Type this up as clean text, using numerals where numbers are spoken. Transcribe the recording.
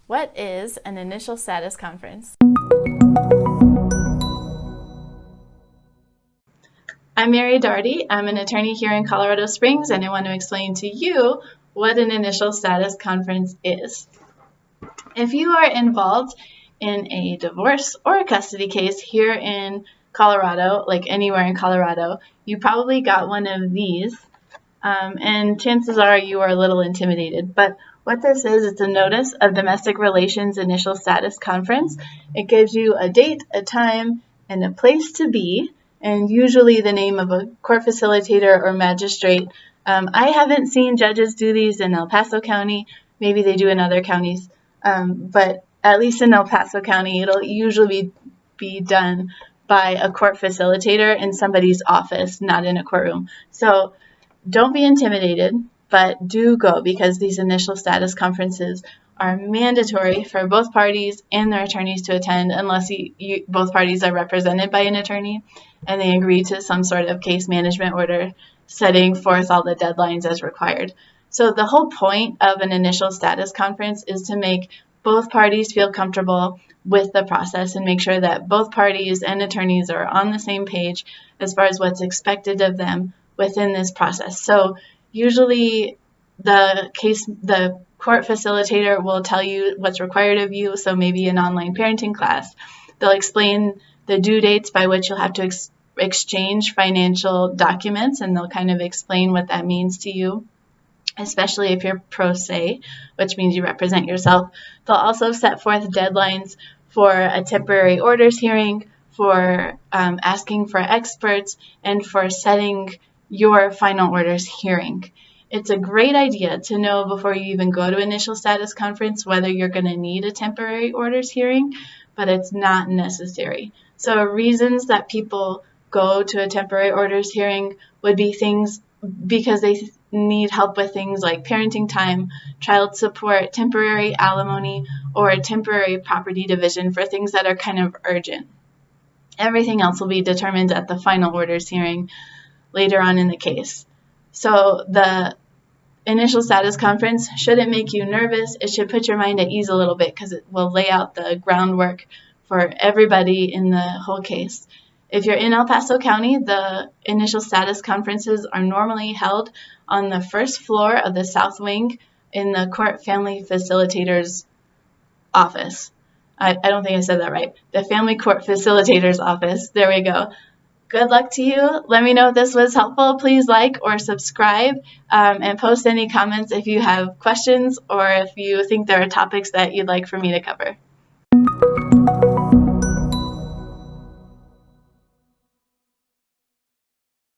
What is an initial status conference? I'm Mary Daugherty. I'm an attorney here in Colorado Springs, and I want to explain to you what an initial status conference is. If you are involved in a divorce or a custody case here in Colorado, like anywhere in Colorado, you probably got one of these, and chances are you are a little intimidated. But what this is, it's a notice of domestic relations initial status conference. It gives you a date, a time, and a place to be, and usually the name of a court facilitator or magistrate. I haven't seen judges do these in El Paso County. Maybe they do in other counties, but at least in El Paso County, it'll usually be done by a court facilitator in somebody's office, not in a courtroom. So don't be intimidated, but do go, because these initial status conferences are mandatory for both parties and their attorneys to attend, unless both parties are represented by an attorney and they agree to some sort of case management order setting forth all the deadlines as required. So the whole point of an initial status conference is to make both parties feel comfortable with the process and make sure that both parties and attorneys are on the same page as far as what's expected of them within this process. So usually the court facilitator will tell you what's required of you. So maybe an online parenting class. They'll explain the due dates by which you'll have to exchange financial documents, and they'll kind of explain what that means to you, especially if you're pro se, which means you represent yourself. They'll also set forth deadlines for a temporary orders hearing, for asking for experts, and for setting your final orders hearing. It's a great idea to know before you even go to initial status conference whether you're going to need a temporary orders hearing, but it's not necessary. So reasons that people go to a temporary orders hearing would be things because they need help with things like parenting time, child support, temporary alimony, or a temporary property division for things that are kind of urgent. Everything else will be determined at the final orders hearing later on in the case. So the initial status conference shouldn't make you nervous. It should put your mind at ease a little bit because it will lay out the groundwork for everybody in the whole case. If you're in El Paso County, the initial status conferences are normally held on the first floor of the South Wing in the Court Family Facilitator's office. I don't think I said that right. The Family Court Facilitator's office. There we go. Good luck to you. Let me know if this was helpful. Please like or subscribe, and post any comments if you have questions or if you think there are topics that you'd like for me to cover.